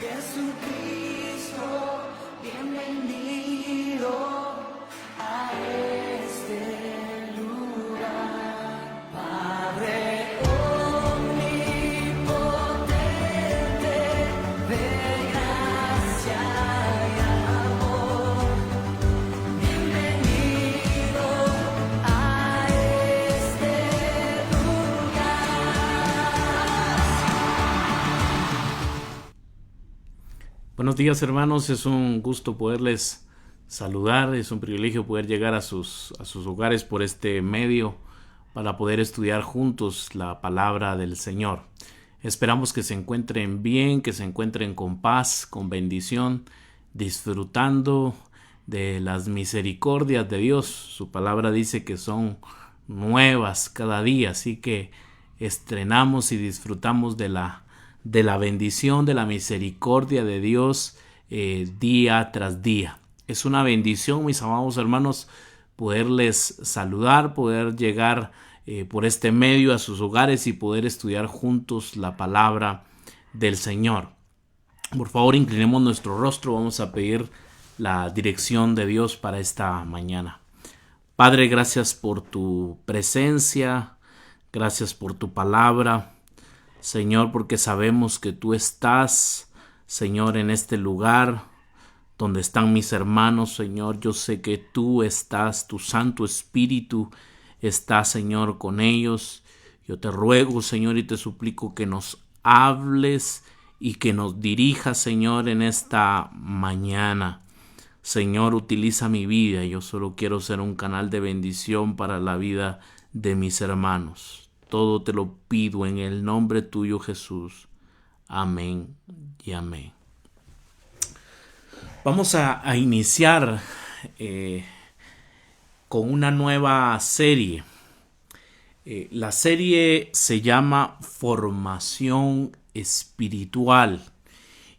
Jesucristo, bienvenido a este lugar. Padre omnipotente, de gracia y amor, bienvenido a este Buenos días, hermanos, es un gusto poderles saludar, es un privilegio poder llegar a sus hogares por este medio para poder estudiar juntos la palabra del Señor. Esperamos que se encuentren bien, que se encuentren con paz, con bendición, disfrutando de las misericordias de Dios. Su palabra dice que son nuevas cada día, así que estrenamos y disfrutamos de la bendición, de la misericordia de Dios día tras día. Es una bendición, mis amados hermanos, poderles saludar, poder llegar por este medio a sus hogares y poder estudiar juntos la palabra del Señor. Por favor, inclinemos nuestro rostro, vamos a pedir la dirección de Dios para esta mañana. Padre, gracias por tu presencia, gracias por tu palabra, Señor, porque sabemos que tú estás, Señor, en este lugar donde están mis hermanos, Señor. Yo sé que tú estás, tu Santo Espíritu está, Señor, con ellos. Yo te ruego, Señor, y te suplico que nos hables y que nos dirijas, Señor, en esta mañana. Señor, utiliza mi vida. Yo solo quiero ser un canal de bendición para la vida de mis hermanos. Todo te lo pido en el nombre tuyo, Jesús. Amén y amén. Vamos a iniciar con una nueva serie. La serie se llama Formación Espiritual.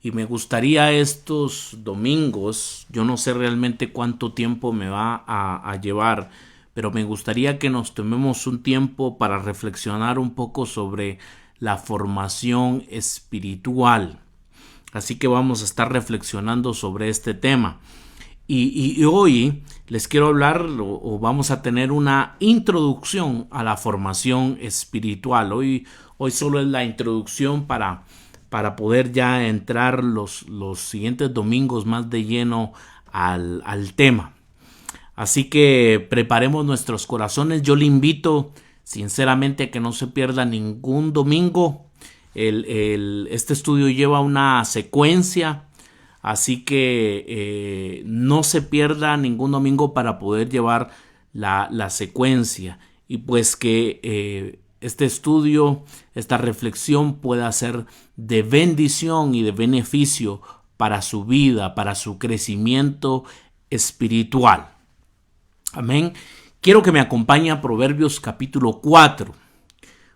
Y me gustaría estos domingos, yo no sé realmente cuánto tiempo me va a llevar, pero me gustaría que nos tomemos un tiempo para reflexionar un poco sobre la formación espiritual. Así que vamos a estar reflexionando sobre este tema. Y hoy les quiero hablar o vamos a tener una introducción a la formación espiritual. Hoy solo es la introducción para poder ya entrar los siguientes domingos más de lleno al tema. Así que preparemos nuestros corazones. Yo le invito sinceramente a que no se pierda ningún domingo. Este estudio lleva una secuencia, así que no se pierda ningún domingo para poder llevar la secuencia. Y pues que este estudio, esta reflexión pueda ser de bendición y de beneficio para su vida, para su crecimiento espiritual. Amén. Quiero que me acompañe a Proverbios capítulo 4.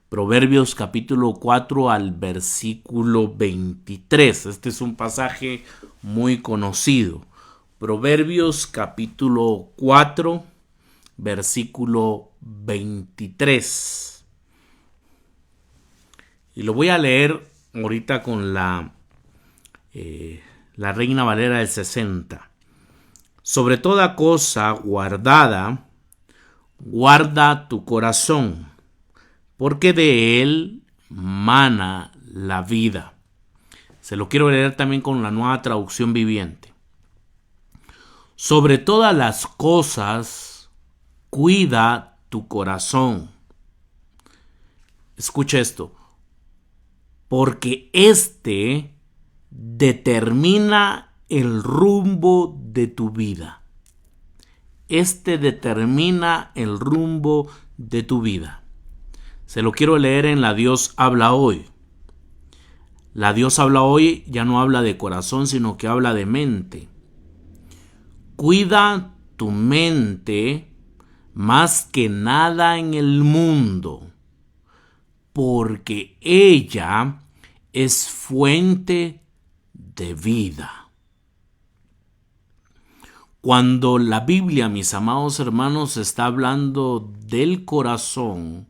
Proverbios capítulo 4 al versículo 23. Este es un pasaje muy conocido. Proverbios capítulo 4, versículo 23. Y lo voy a leer ahorita con la Reina Valera del 60. Sobre toda cosa guardada, guarda tu corazón, porque de él mana la vida. Se lo quiero leer también con la Nueva Traducción Viviente. Sobre todas las cosas, cuida tu corazón. Escucha esto. Porque éste determina el rumbo de tu vida. Este determina el rumbo de tu vida. Se lo quiero leer en la Dios habla hoy. La Dios habla hoy ya no habla de corazón, sino que habla de mente. Cuida tu mente más que nada en el mundo, porque ella es fuente de vida. Cuando la Biblia, mis amados hermanos, está hablando del corazón,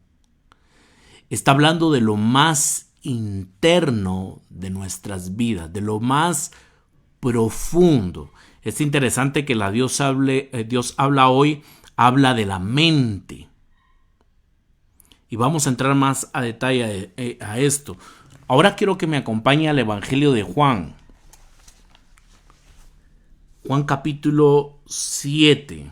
está hablando de lo más interno de nuestras vidas, de lo más profundo. Es interesante que Dios habla hoy, habla de la mente. Y vamos a entrar más a detalle a esto. Ahora quiero que me acompañe al Evangelio de Juan. Juan capítulo 7,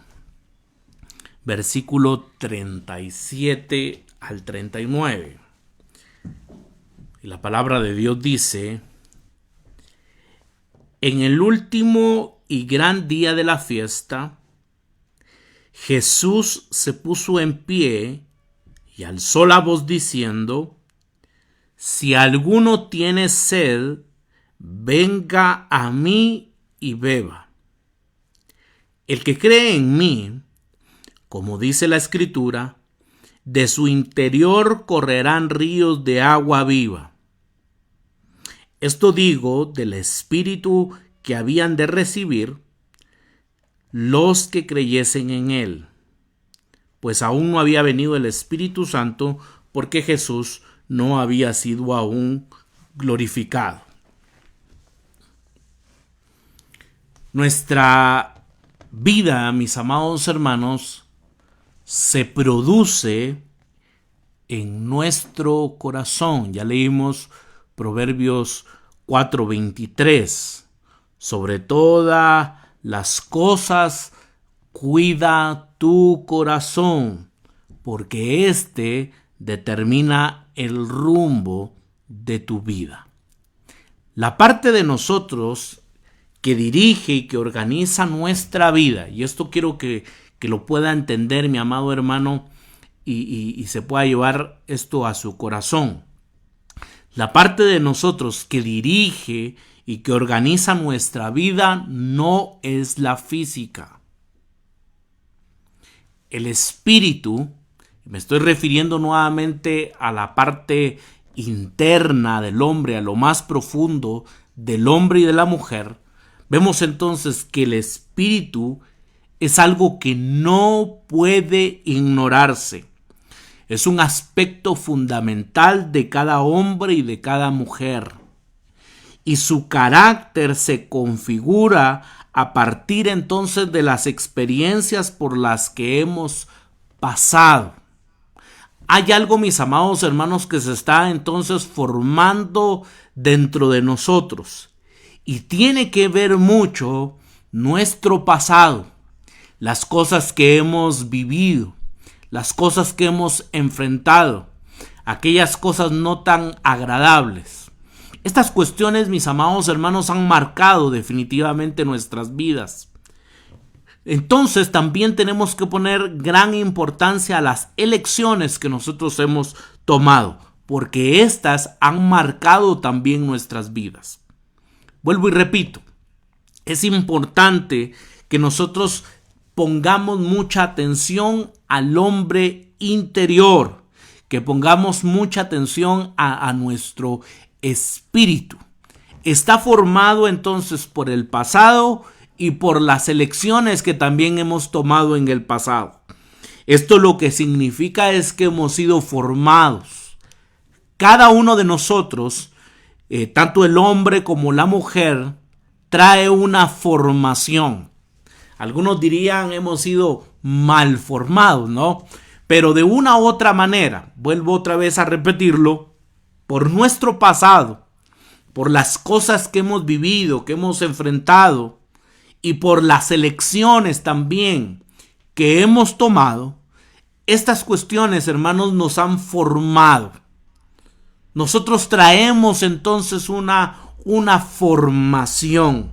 versículo 37 al 39. Y la palabra de Dios dice: en el último y gran día de la fiesta, Jesús se puso en pie y alzó la voz diciendo: si alguno tiene sed, venga a mí y beba. El que cree en mí, como dice la Escritura, de su interior correrán ríos de agua viva. Esto digo del Espíritu que habían de recibir los que creyesen en él, pues aún no había venido el Espíritu Santo, porque Jesús no había sido aún glorificado. Nuestra vida, mis amados hermanos, se produce en nuestro corazón. Ya leímos Proverbios 4:23. Sobre todas las cosas, cuida tu corazón, porque éste determina el rumbo de tu vida. La parte de nosotros que dirige y que organiza nuestra vida, y esto quiero que lo pueda entender mi amado hermano y se pueda llevar esto a su corazón. La parte de nosotros que dirige y que organiza nuestra vida no es la física. El espíritu, me estoy refiriendo nuevamente a la parte interna del hombre, a lo más profundo del hombre y de la mujer. Vemos entonces que el espíritu es algo que no puede ignorarse. Es un aspecto fundamental de cada hombre y de cada mujer. Y su carácter se configura a partir entonces de las experiencias por las que hemos pasado. Hay algo, mis amados hermanos, que se está entonces formando dentro de nosotros. Y tiene que ver mucho nuestro pasado, las cosas que hemos vivido, las cosas que hemos enfrentado, aquellas cosas no tan agradables. Estas cuestiones, mis amados hermanos, han marcado definitivamente nuestras vidas. Entonces también tenemos que poner gran importancia a las elecciones que nosotros hemos tomado, porque éstas han marcado también nuestras vidas. Vuelvo y repito, es importante que nosotros pongamos mucha atención al hombre interior, que pongamos mucha atención a nuestro espíritu. Está formado entonces por el pasado y por las elecciones que también hemos tomado en el pasado. Esto lo que significa es que hemos sido formados. Cada uno de nosotros, tanto el hombre como la mujer, trae una formación. Algunos dirían hemos sido mal formados, ¿no? Pero de una u otra manera, vuelvo otra vez a repetirlo, por nuestro pasado, por las cosas que hemos vivido, que hemos enfrentado, y por las elecciones también que hemos tomado, estas cuestiones, hermanos, nos han formado. Nosotros traemos entonces una formación.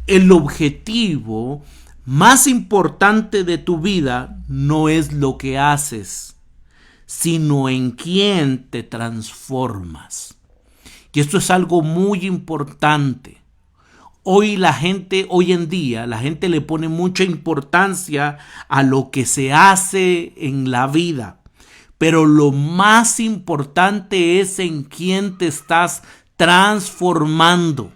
El objetivo más importante de tu vida no es lo que haces, sino en quién te transformas. Y esto es algo muy importante. Hoy en día, la gente le pone mucha importancia a lo que se hace en la vida. Pero lo más importante es en quién te estás transformando.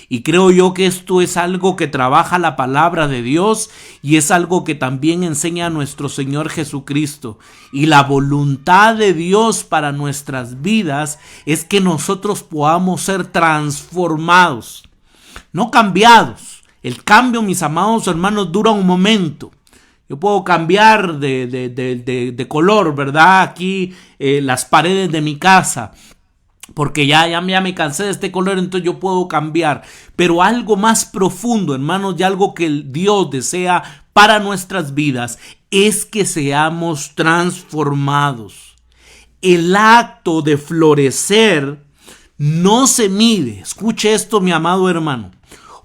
Y creo yo que esto es algo que trabaja la palabra de Dios y es algo que también enseña nuestro Señor Jesucristo. Y la voluntad de Dios para nuestras vidas es que nosotros podamos ser transformados, no cambiados. El cambio, mis amados hermanos, dura un momento. Yo puedo cambiar de color, ¿verdad? Aquí las paredes de mi casa, porque ya me cansé de este color, entonces yo puedo cambiar. Pero algo más profundo, hermanos, y algo que Dios desea para nuestras vidas es que seamos transformados. El acto de florecer no se mide. Escuche esto, mi amado hermano.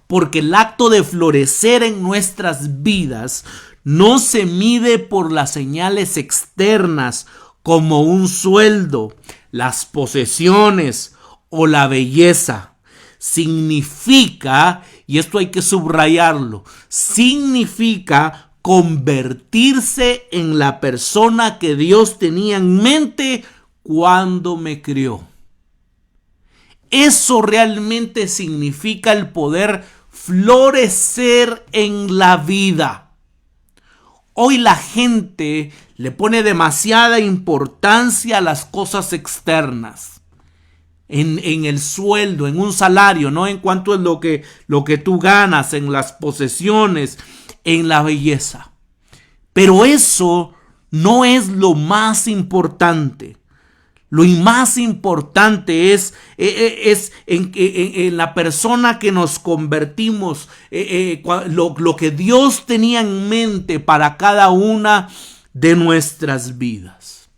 Porque el acto de florecer en nuestras vidas no se mide por las señales externas como un sueldo, las posesiones o la belleza. Significa, y esto hay que subrayarlo, significa convertirse en la persona que Dios tenía en mente cuando me crió. Eso realmente significa el poder florecer en la vida. Hoy la gente le pone demasiada importancia a las cosas externas, en el sueldo, en un salario, ¿no? En cuanto es lo que tú ganas, en las posesiones, en la belleza. Pero eso no es lo más importante. Lo más importante es en la persona que nos convertimos, lo que Dios tenía en mente para cada una de nuestras vidas.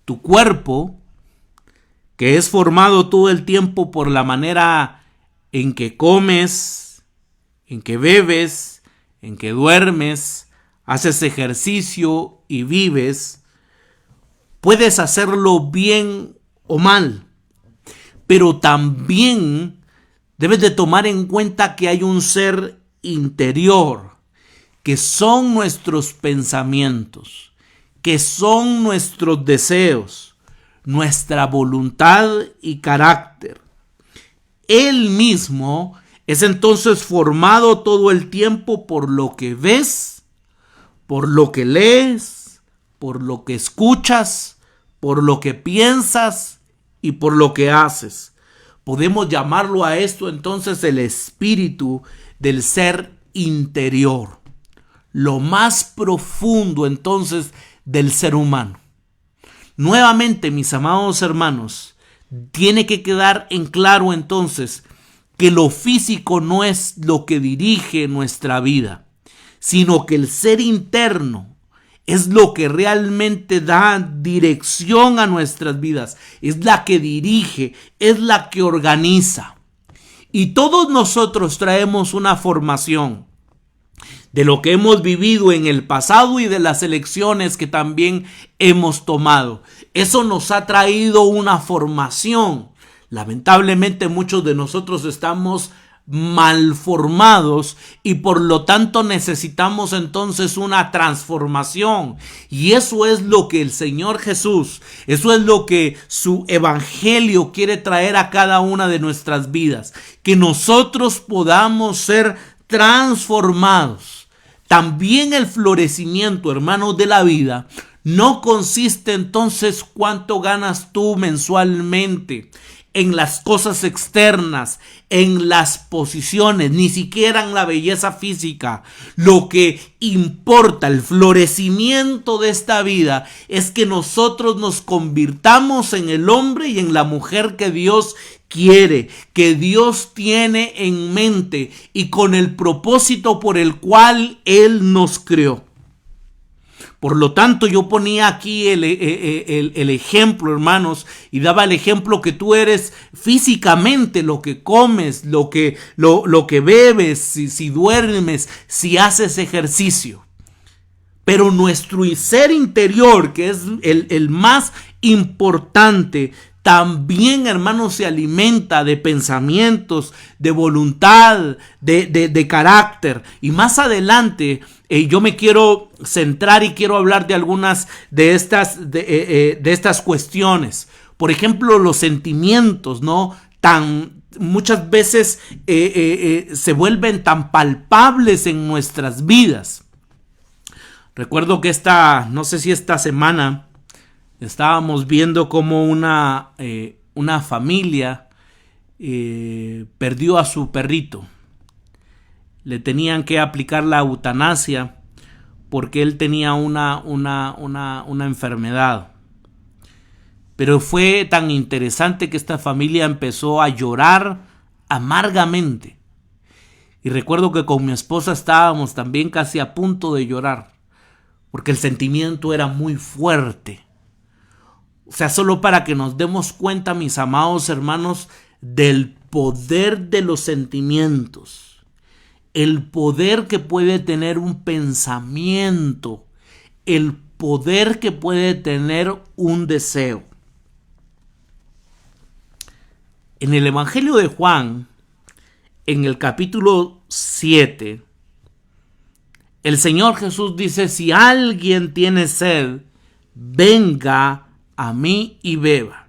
Tu cuerpo, que es formado todo el tiempo por la manera en que comes, en que bebes, en que duermes, haces ejercicio y vives, puedes hacerlo bien o mal, pero también debes de tomar en cuenta que hay un ser interior, que son nuestros pensamientos, que son nuestros deseos, nuestra voluntad y carácter. Él mismo es entonces formado todo el tiempo por lo que ves, por lo que lees, por lo que escuchas, por lo que piensas y por lo que haces. Podemos llamarlo a esto entonces el espíritu del ser interior, lo más profundo entonces del ser humano. Nuevamente, mis amados hermanos, tiene que quedar en claro entonces que lo físico no es lo que dirige nuestra vida, sino que el ser interno es lo que realmente da dirección a nuestras vidas, es la que dirige, es la que organiza. Y todos nosotros traemos una formación de lo que hemos vivido en el pasado y de las elecciones que también hemos tomado. Eso nos ha traído una formación. Lamentablemente muchos de nosotros estamos mal formados y por lo tanto necesitamos entonces una transformación, y eso es lo que el Señor Jesús, eso es lo que su evangelio quiere traer a cada una de nuestras vidas, que nosotros podamos ser transformados. También el florecimiento, hermanos, de la vida no consiste entonces cuánto ganas tú mensualmente, en las cosas externas, en las posiciones, ni siquiera en la belleza física. Lo que importa, el florecimiento de esta vida, es que nosotros nos convirtamos en el hombre y en la mujer que Dios quiere, que Dios tiene en mente y con el propósito por el cual Él nos creó. Por lo tanto, yo ponía aquí el ejemplo, hermanos, y daba el ejemplo que tú eres físicamente, lo que comes, lo que bebes, si duermes, si haces ejercicio. Pero nuestro ser interior, que es el más importante, también, hermanos, se alimenta de pensamientos, de voluntad, de carácter. Y más adelante yo me quiero centrar y quiero hablar de algunas de estas cuestiones. Por ejemplo, los sentimientos, ¿no? muchas veces se vuelven tan palpables en nuestras vidas. Recuerdo que no sé si esta semana estábamos viendo cómo una familia perdió a su perrito. Le tenían que aplicar la eutanasia porque él tenía una enfermedad. Pero fue tan interesante que esta familia empezó a llorar amargamente. Y recuerdo que con mi esposa estábamos también casi a punto de llorar, porque el sentimiento era muy fuerte. O sea, solo para que nos demos cuenta, mis amados hermanos, del poder de los sentimientos. El poder que puede tener un pensamiento. El poder que puede tener un deseo. En el Evangelio de Juan, en el capítulo 7, el Señor Jesús dice: si alguien tiene sed, venga a mí y beba.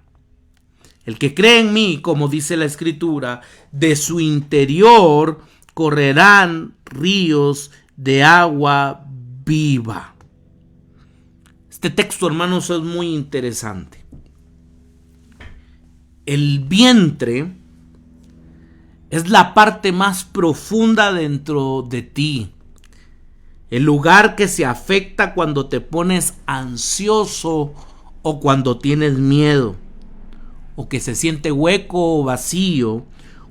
El que cree en mí, como dice la Escritura, de su interior correrán ríos de agua viva. Este texto, hermanos, es muy interesante. El vientre es la parte más profunda dentro de ti. El lugar que se afecta cuando te pones ansioso o cuando tienes miedo. O que se siente hueco o vacío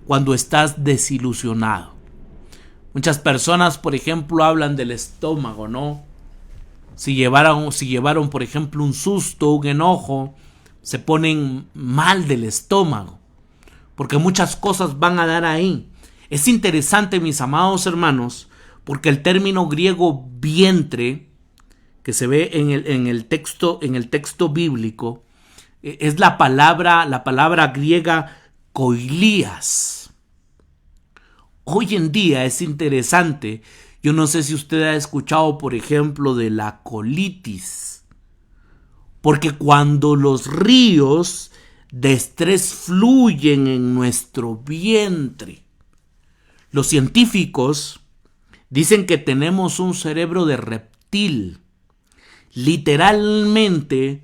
cuando estás desilusionado. Muchas personas, por ejemplo, hablan del estómago, ¿no? Si llevaron, por ejemplo, un susto, un enojo, se ponen mal del estómago, porque muchas cosas van a dar ahí. Es interesante, mis amados hermanos, porque el término griego vientre, que se ve en el texto bíblico, es la palabra griega koilias. Hoy en día es interesante. Yo no sé si usted ha escuchado, por ejemplo, de la colitis. Porque cuando los ríos de estrés fluyen en nuestro vientre, los científicos dicen que tenemos un cerebro de reptil, literalmente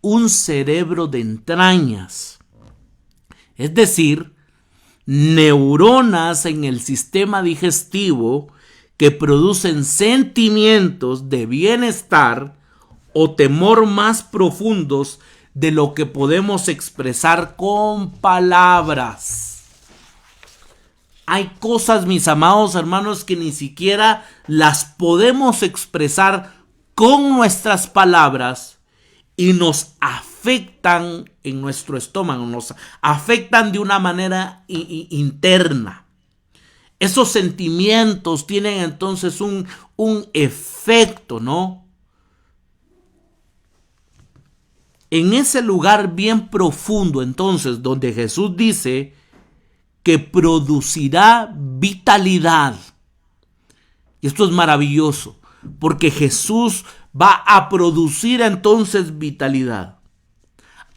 un cerebro de entrañas. Es decir, neuronas en el sistema digestivo que producen sentimientos de bienestar o temor más profundos de lo que podemos expresar con palabras. Hay cosas, mis amados hermanos, que ni siquiera las podemos expresar con nuestras palabras y nos afectan en nuestro estómago, nos afectan de una manera interna. Esos sentimientos tienen entonces un efecto, ¿no? En ese lugar bien profundo, entonces, donde Jesús dice que producirá vitalidad. Y esto es maravilloso, porque Jesús va a producir entonces vitalidad.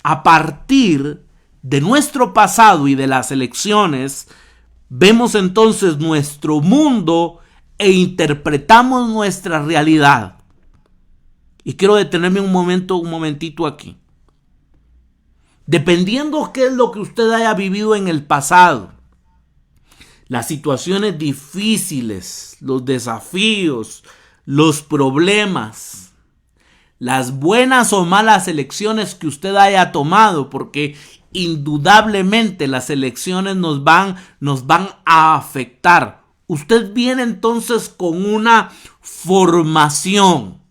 A partir de nuestro pasado y de las elecciones, vemos entonces nuestro mundo e interpretamos nuestra realidad. Y quiero detenerme un momentito aquí. Dependiendo qué es lo que usted haya vivido en el pasado, las situaciones difíciles, los desafíos, los problemas, las buenas o malas elecciones que usted haya tomado, porque indudablemente las elecciones nos van a afectar. Usted viene entonces con una formación.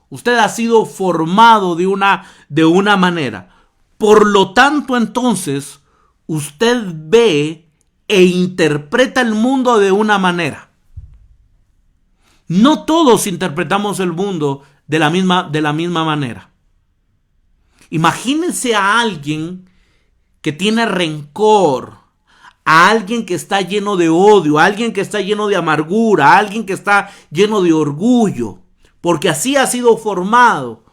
Usted ha sido formado de una manera. Por lo tanto, entonces, usted ve e interpreta el mundo de una manera. No todos interpretamos el mundo de la misma manera. Imagínense a alguien que tiene rencor, a alguien que está lleno de odio, a alguien que está lleno de amargura, a alguien que está lleno de orgullo, porque así ha sido formado.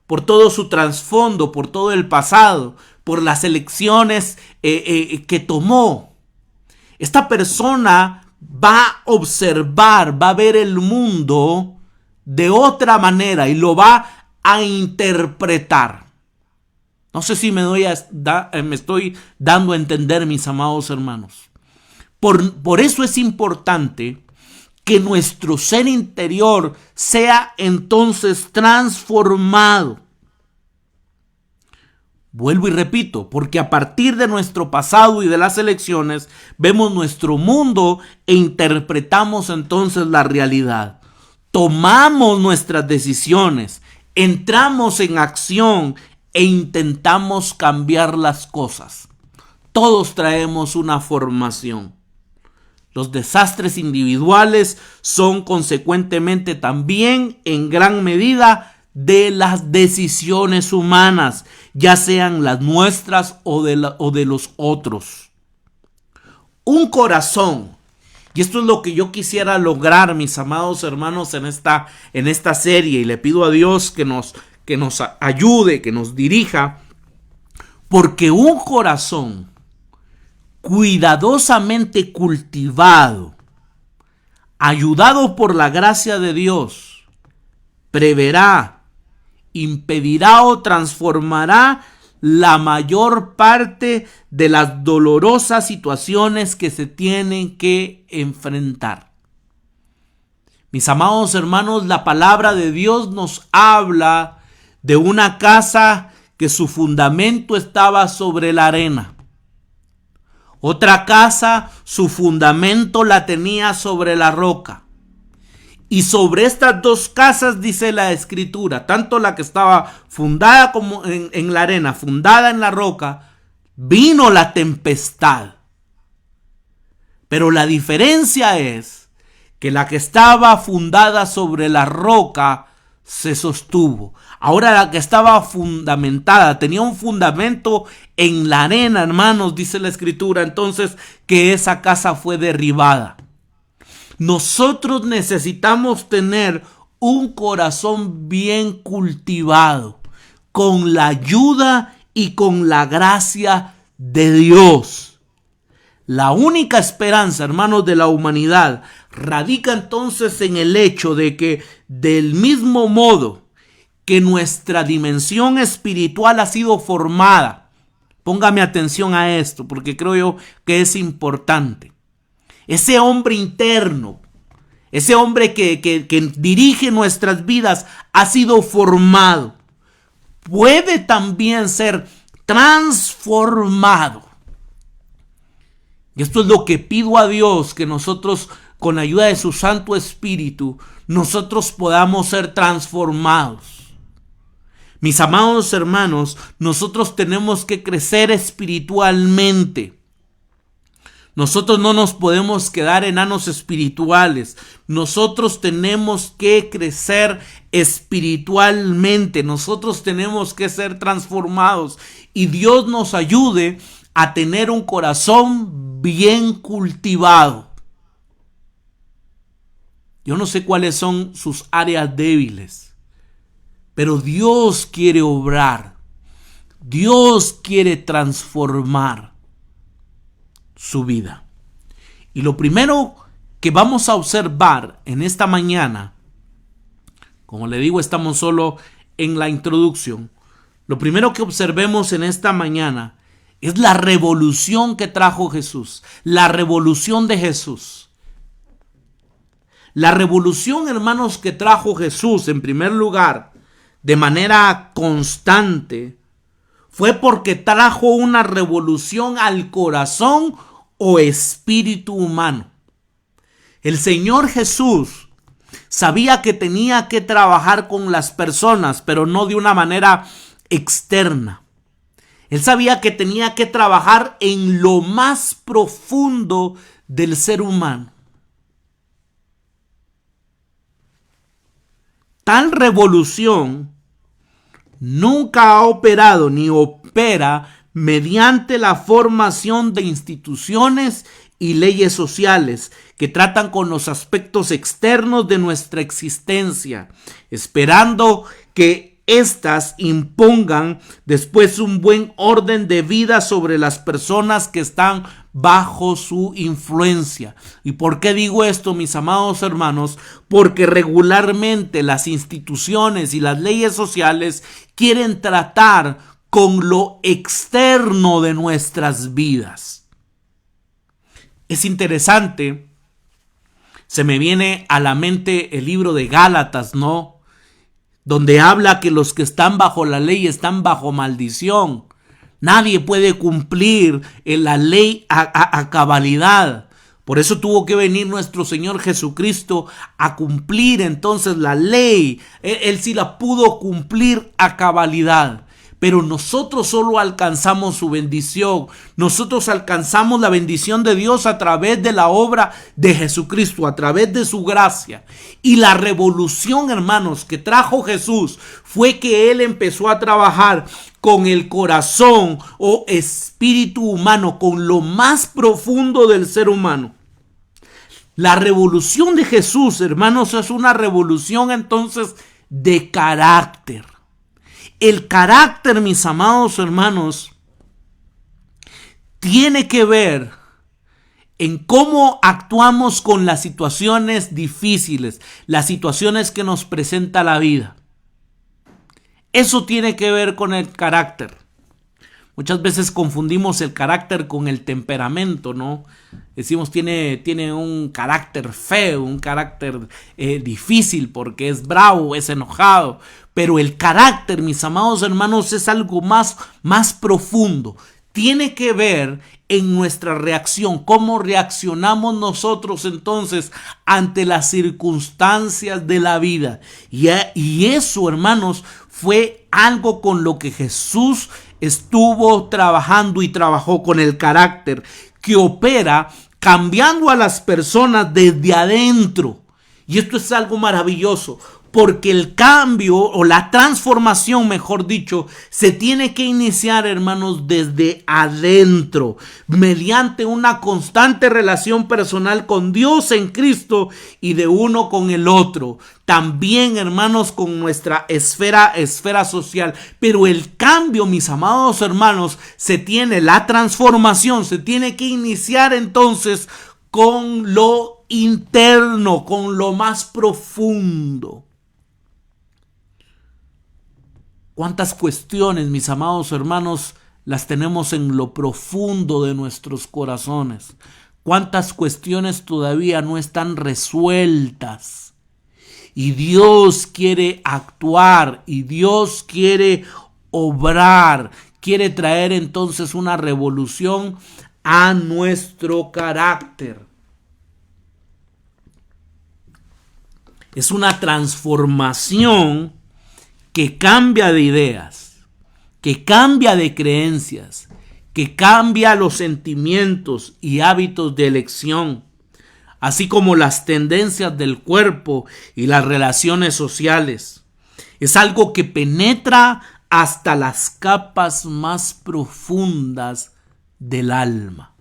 Por todo su trasfondo, por todo el pasado, por las elecciones que tomó. esta persona va a observar, va a ver el mundo de otra manera y lo va a interpretar. No sé si me estoy dando a entender, mis amados hermanos. Por eso es importante que nuestro ser interior sea entonces transformado. Vuelvo y repito, porque a partir de nuestro pasado y de las elecciones vemos nuestro mundo e interpretamos entonces la realidad. Tomamos nuestras decisiones, entramos en acción e intentamos cambiar las cosas. Todos traemos una formación. Los desastres individuales son consecuentemente también en gran medida de las decisiones humanas, ya sean las nuestras o de los otros. Un corazón, y esto es lo que yo quisiera lograr, mis amados hermanos, en esta serie, y le pido a Dios que nos ayude, que nos dirija, porque un corazón cuidadosamente cultivado, ayudado por la gracia de Dios, preverá, impedirá o transformará la mayor parte de las dolorosas situaciones que se tienen que enfrentar. Mis amados hermanos, la palabra de Dios nos habla de una casa que su fundamento estaba sobre la arena. Otra casa, su fundamento la tenía sobre la roca. Y sobre estas dos casas, dice la Escritura, tanto la que estaba fundada como en la arena, fundada en la roca, vino la tempestad. Pero la diferencia es que la que estaba fundada sobre la roca se sostuvo. Ahora la que estaba fundamentada, tenía un fundamento en la arena, hermanos, dice la Escritura, entonces que esa casa fue derribada. Nosotros necesitamos tener un corazón bien cultivado, con la ayuda y con la gracia de Dios. La única esperanza, hermanos, de la humanidad radica entonces en el hecho de que del mismo modo que nuestra dimensión espiritual ha sido formada, póngame atención a esto porque creo yo que es importante. Ese hombre interno, ese hombre que dirige nuestras vidas ha sido formado. Puede también ser transformado. Y esto es lo que pido a Dios, que nosotros, con la ayuda de su Santo Espíritu, nosotros podamos ser transformados. Mis amados hermanos, nosotros tenemos que crecer espiritualmente. Nosotros no nos podemos quedar enanos espirituales. Nosotros tenemos que crecer espiritualmente. Nosotros tenemos que ser transformados. Y Dios nos ayude a tener un corazón bien cultivado. Yo no sé cuáles son sus áreas débiles, pero Dios quiere obrar. Dios quiere transformar su vida. Y lo primero que vamos a observar en esta mañana, como le digo, estamos solo en la introducción. Lo primero que observemos en esta mañana es la revolución que trajo Jesús, la revolución de Jesús. La revolución, hermanos, que trajo Jesús, en primer lugar, de manera constante, fue porque trajo una revolución al corazón o espíritu humano. El Señor Jesús sabía que tenía que trabajar con las personas, pero no de una manera externa. Él sabía que tenía que trabajar en lo más profundo del ser humano. Tal revolución nunca ha operado ni opera mediante la formación de instituciones y leyes sociales que tratan con los aspectos externos de nuestra existencia, esperando que éstas impongan después un buen orden de vida sobre las personas que están bajo su influencia. ¿Y por qué digo esto, mis amados hermanos? Porque regularmente las instituciones y las leyes sociales quieren tratar con lo externo de nuestras vidas. Es interesante, se me viene a la mente el libro de Gálatas, ¿no? Donde habla que los que están bajo la ley están bajo maldición. Nadie puede cumplir en la ley a cabalidad. Por eso tuvo que venir nuestro Señor Jesucristo a cumplir entonces la ley. Él sí la pudo cumplir a cabalidad. Pero nosotros solo alcanzamos su bendición. Nosotros alcanzamos la bendición de Dios a través de la obra de Jesucristo, a través de su gracia. Y la revolución, hermanos, que trajo Jesús fue que Él empezó a trabajar con el corazón o espíritu humano, con lo más profundo del ser humano. La revolución de Jesús, hermanos, es una revolución entonces de carácter. El carácter, mis amados hermanos, tiene que ver en cómo actuamos con las situaciones difíciles, las situaciones que nos presenta la vida. Eso tiene que ver con el carácter. Muchas veces confundimos el carácter con el temperamento, ¿no? Decimos tiene un carácter feo, un carácter difícil porque es bravo, es enojado. Pero el carácter, mis amados hermanos, es algo más profundo. Tiene que ver en nuestra reacción, cómo reaccionamos nosotros entonces ante las circunstancias de la vida. Y eso, hermanos, fue algo con lo que Jesús estuvo trabajando y trabajó con el carácter que opera cambiando a las personas desde adentro. Y esto es algo maravilloso, porque el cambio o la transformación, mejor dicho, se tiene que iniciar, hermanos, desde adentro, mediante una constante relación personal con Dios en Cristo y de uno con el otro. También, hermanos, con nuestra esfera social. Pero el cambio, mis amados hermanos, la transformación se tiene que iniciar entonces con lo interno, con lo más profundo. ¿Cuántas cuestiones, mis amados hermanos, las tenemos en lo profundo de nuestros corazones? ¿Cuántas cuestiones todavía no están resueltas? Y Dios quiere actuar, y Dios quiere obrar, quiere traer entonces una revolución a nuestro carácter. Es una transformación que cambia de ideas, que cambia de creencias, que cambia los sentimientos y hábitos de elección, así como las tendencias del cuerpo y las relaciones sociales. Es algo que penetra hasta las capas más profundas del alma.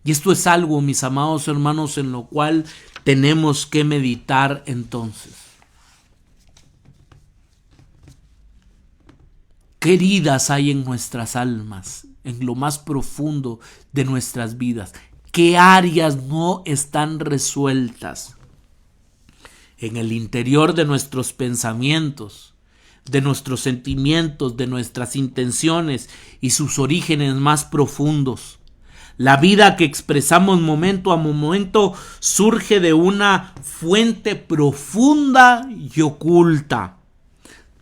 Y esto es algo, mis amados hermanos, en lo cual tenemos que meditar entonces. ¿Qué heridas hay en nuestras almas, en lo más profundo de nuestras vidas? ¿Qué áreas no están resueltas? En el interior de nuestros pensamientos, de nuestros sentimientos, de nuestras intenciones y sus orígenes más profundos. La vida que expresamos momento a momento surge de una fuente profunda y oculta.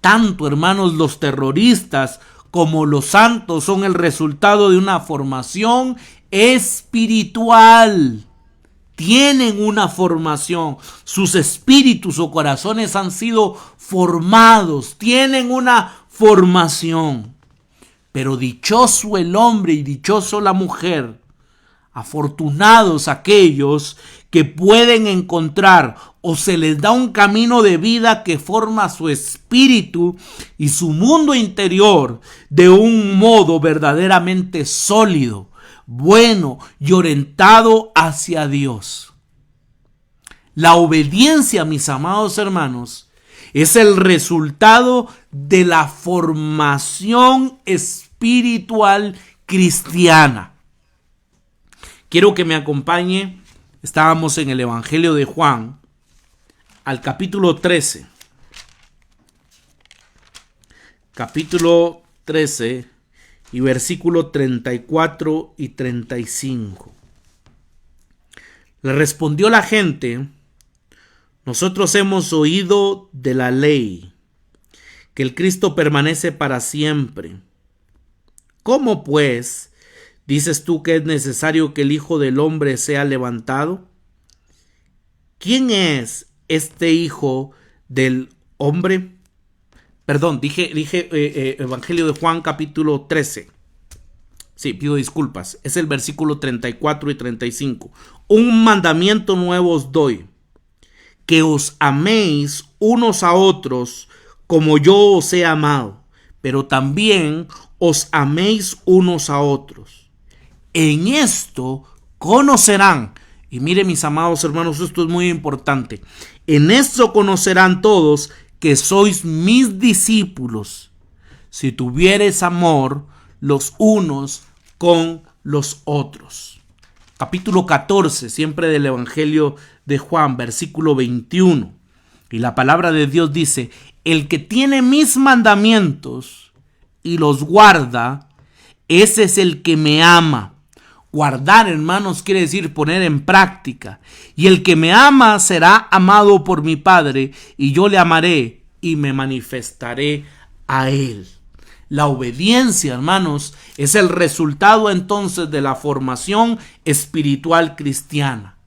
Tanto, hermanos, los terroristas como los santos son el resultado de una formación espiritual. Tienen una formación, sus espíritus o corazones han sido formados, tienen una formación. Pero dichoso el hombre y dichoso la mujer, afortunados aquellos que pueden encontrar o se les da un camino de vida que forma su espíritu y su mundo interior de un modo verdaderamente sólido, bueno y orientado hacia Dios. La obediencia, mis amados hermanos, es el resultado de la formación espiritual cristiana. Quiero que me acompañe. Estábamos en el Evangelio de Juan, al capítulo 13. Capítulo 13 y versículo 34 y 35. Le respondió la gente: nosotros hemos oído de la ley que el Cristo permanece para siempre. ¿Cómo pues dices tú que es necesario que el Hijo del Hombre sea levantado? ¿Quién es este Hijo del Hombre? Perdón, dije Evangelio de Juan capítulo 13. Sí, pido disculpas. Es el versículo 34 y 35. Un mandamiento nuevo os doy, que os améis unos a otros como yo os he amado, pero también os améis unos a otros. En esto conocerán, y mire mis amados hermanos, esto es muy importante, en esto conocerán todos que sois mis discípulos, si tuviereis amor los unos con los otros. Capítulo 14, siempre del Evangelio de Juan, versículo 21. Y la palabra de Dios dice: el que tiene mis mandamientos y los guarda, ese es el que me ama. Guardar, hermanos, quiere decir poner en práctica. Y el que me ama será amado por mi Padre, y yo le amaré y me manifestaré a él. La obediencia, hermanos, es el resultado entonces de la formación espiritual cristiana.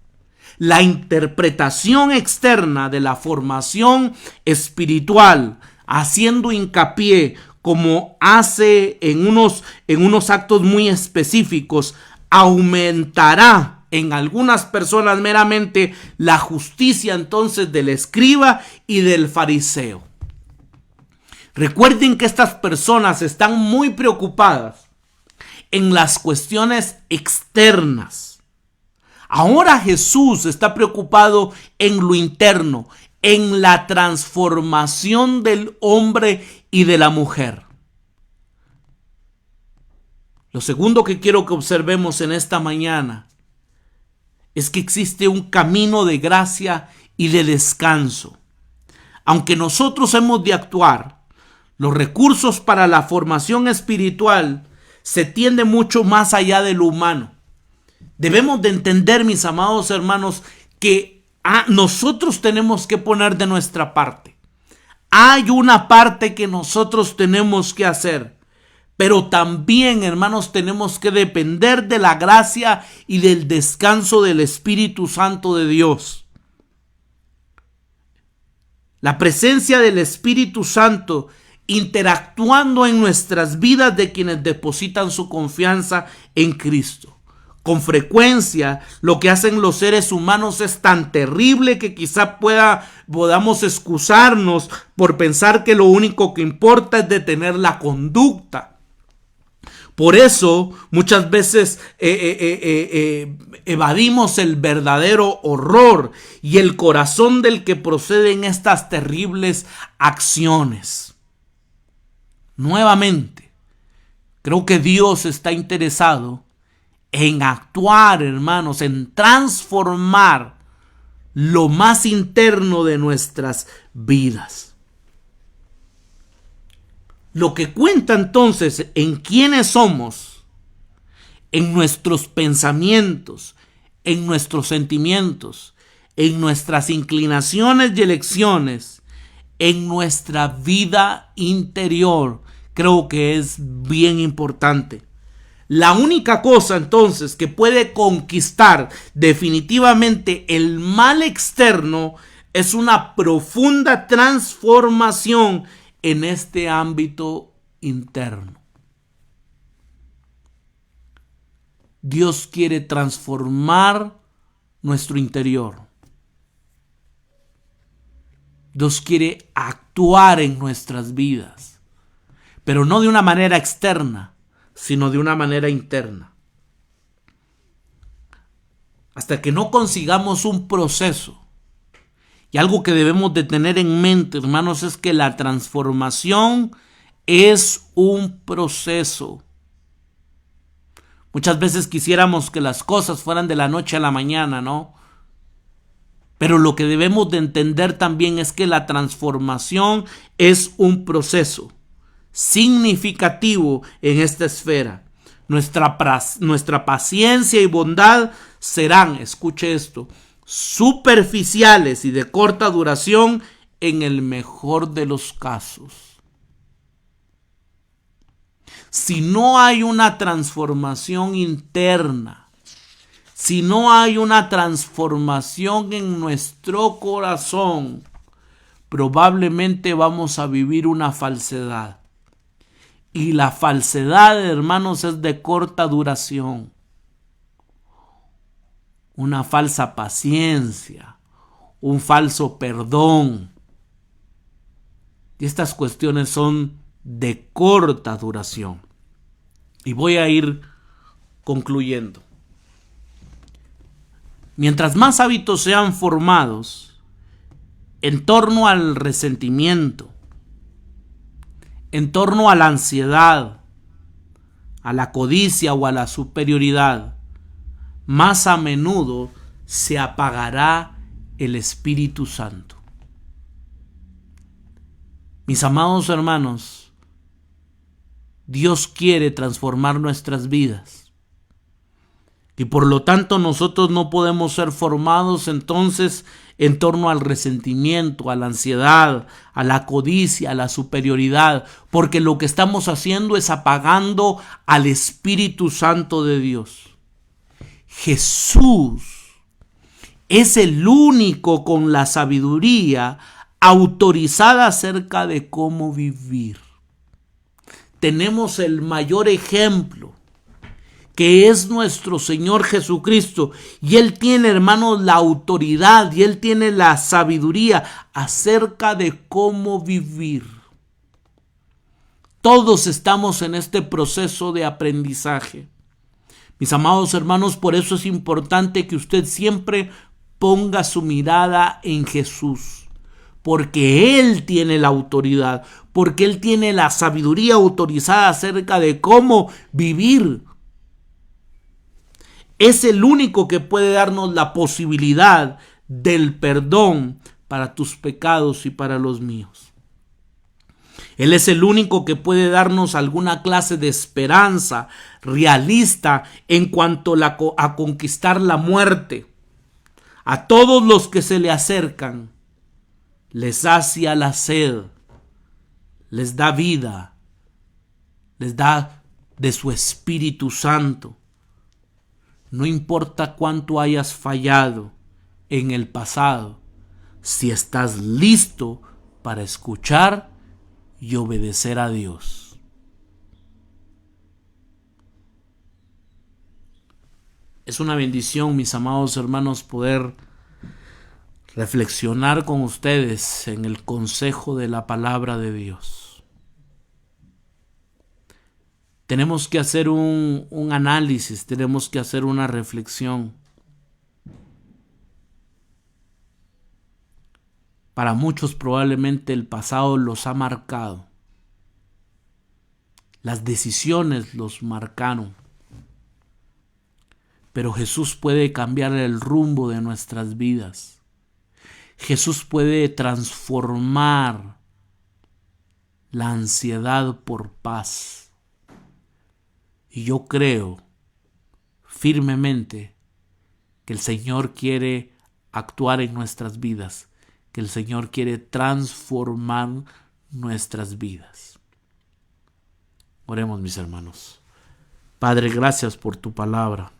La interpretación externa de la formación espiritual, haciendo hincapié, como hace en unos actos muy específicos, aumentará en algunas personas meramente la justicia entonces del escriba y del fariseo. Recuerden que estas personas están muy preocupadas en las cuestiones externas. Ahora Jesús está preocupado en lo interno, en la transformación del hombre y de la mujer. Lo segundo que quiero que observemos en esta mañana es que existe un camino de gracia y de descanso. Aunque nosotros hemos de actuar, los recursos para la formación espiritual se tienden mucho más allá de lo humano. Debemos de entender, mis amados hermanos, que nosotros tenemos que poner de nuestra parte. Hay una parte que nosotros tenemos que hacer, pero también, hermanos, tenemos que depender de la gracia y del descanso del Espíritu Santo de Dios. La presencia del Espíritu Santo interactuando en nuestras vidas de quienes depositan su confianza en Cristo. Con frecuencia, lo que hacen los seres humanos es tan terrible que quizá podamos excusarnos por pensar que lo único que importa es detener la conducta. Por eso, muchas veces evadimos el verdadero horror y el corazón del que proceden estas terribles acciones. Nuevamente, creo que Dios está interesado en actuar, hermanos, en transformar lo más interno de nuestras vidas. Lo que cuenta entonces en quiénes somos, en nuestros pensamientos, en nuestros sentimientos, en nuestras inclinaciones y elecciones, en nuestra vida interior, creo que es bien importante. La única cosa entonces que puede conquistar definitivamente el mal externo es una profunda transformación en este ámbito interno. Dios quiere transformar nuestro interior. Dios quiere actuar en nuestras vidas, pero no de una manera externa, sino de una manera interna. Hasta que no consigamos un proceso. Y algo que debemos de tener en mente, hermanos, es que la transformación es un proceso. Muchas veces quisiéramos que las cosas fueran de la noche a la mañana, ¿no? Pero lo que debemos de entender también es que la transformación es un proceso significativo en esta esfera. Nuestra paciencia y bondad serán, escuche esto, superficiales y de corta duración en el mejor de los casos. Si no hay una transformación interna, si no hay una transformación en nuestro corazón, probablemente vamos a vivir una falsedad. Y la falsedad, hermanos, es de corta duración. Una falsa paciencia, un falso perdón. Y estas cuestiones son de corta duración. Y voy a ir concluyendo. Mientras más hábitos sean formados en torno al resentimiento, en torno a la ansiedad, a la codicia o a la superioridad, más a menudo se apagará el Espíritu Santo. Mis amados hermanos, Dios quiere transformar nuestras vidas. Y por lo tanto nosotros no podemos ser formados entonces en torno al resentimiento, a la ansiedad, a la codicia, a la superioridad, porque lo que estamos haciendo es apagando al Espíritu Santo de Dios. Jesús es el único con la sabiduría autorizada acerca de cómo vivir. Tenemos el mayor ejemplo, que es nuestro Señor Jesucristo. Y Él tiene, hermanos, la autoridad y Él tiene la sabiduría acerca de cómo vivir. Todos estamos en este proceso de aprendizaje. Mis amados hermanos, por eso es importante que usted siempre ponga su mirada en Jesús. Porque Él tiene la autoridad, porque Él tiene la sabiduría autorizada acerca de cómo vivir. Es el único que puede darnos la posibilidad del perdón para tus pecados y para los míos. Él es el único que puede darnos alguna clase de esperanza realista en cuanto a conquistar la muerte. A todos los que se le acercan, les sacia la sed, les da vida, les da de su Espíritu Santo. No importa cuánto hayas fallado en el pasado, si estás listo para escuchar y obedecer a Dios. Es una bendición, mis amados hermanos, poder reflexionar con ustedes en el consejo de la palabra de Dios. Tenemos que hacer un análisis, tenemos que hacer una reflexión. Para muchos probablemente el pasado los ha marcado. Las decisiones los marcaron. Pero Jesús puede cambiar el rumbo de nuestras vidas. Jesús puede transformar la ansiedad por paz. Y yo creo firmemente que el Señor quiere actuar en nuestras vidas, que el Señor quiere transformar nuestras vidas. Oremos, mis hermanos. Padre, gracias por tu palabra.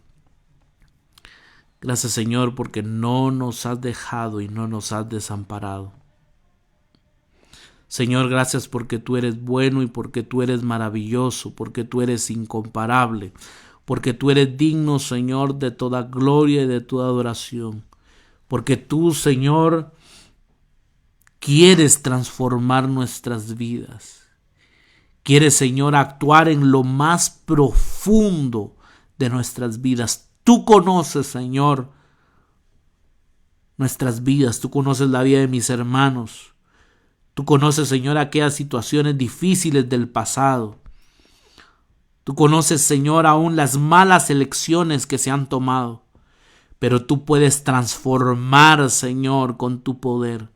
Gracias, Señor, porque no nos has dejado y no nos has desamparado. Señor, gracias porque tú eres bueno y porque tú eres maravilloso, porque tú eres incomparable, porque tú eres digno, Señor, de toda gloria y de toda adoración. Porque tú, Señor, quieres transformar nuestras vidas. Quieres, Señor, actuar en lo más profundo de nuestras vidas. Tú conoces, Señor, nuestras vidas. Tú conoces la vida de mis hermanos. Tú conoces, Señor, aquellas situaciones difíciles del pasado. Tú conoces, Señor, aún las malas elecciones que se han tomado. Pero tú puedes transformar, Señor, con tu poder.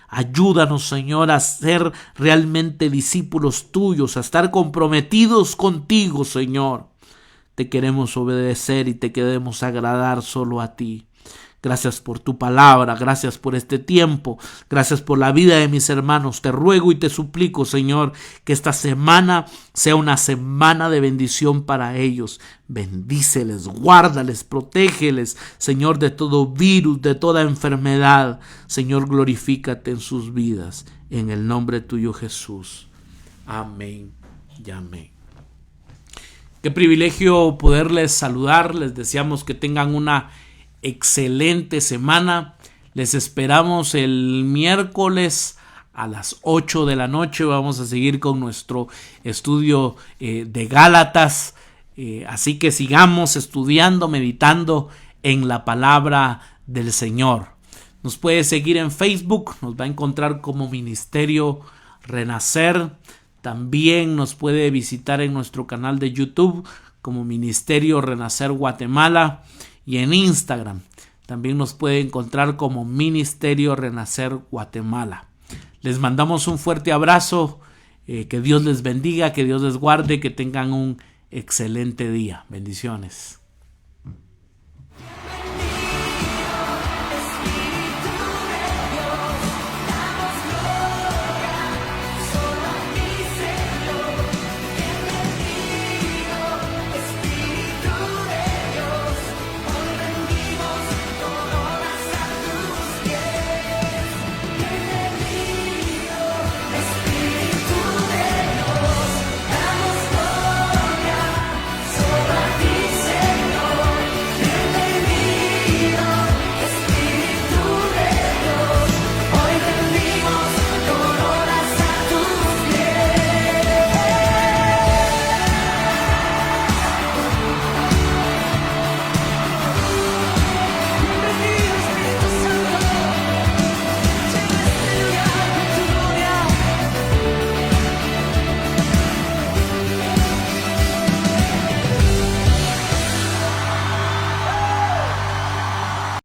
Ayúdanos, Señor, a ser realmente discípulos tuyos, a estar comprometidos contigo, Señor. Te queremos obedecer y te queremos agradar solo a ti. Gracias por tu palabra, gracias por este tiempo, gracias por la vida de mis hermanos. Te ruego y te suplico, Señor, que esta semana sea una semana de bendición para ellos. Bendíceles, guárdales, protégeles, Señor, de todo virus, de toda enfermedad. Señor, glorifícate en sus vidas. En el nombre tuyo, Jesús. Amén y amén. Qué privilegio poderles saludar. Les deseamos que tengan una excelente semana. Les esperamos el miércoles a las 8 de la noche. Vamos a seguir con nuestro estudio de Gálatas. Así que sigamos estudiando, meditando en la palabra del Señor. Nos puede seguir en Facebook. Nos va a encontrar como Ministerio Renacer. También nos puede visitar en nuestro canal de YouTube como Ministerio Renacer Guatemala. Y en Instagram también nos puede encontrar como Ministerio Renacer Guatemala. Les mandamos un fuerte abrazo. Que Dios les bendiga, que Dios les guarde, que tengan un excelente día. Bendiciones.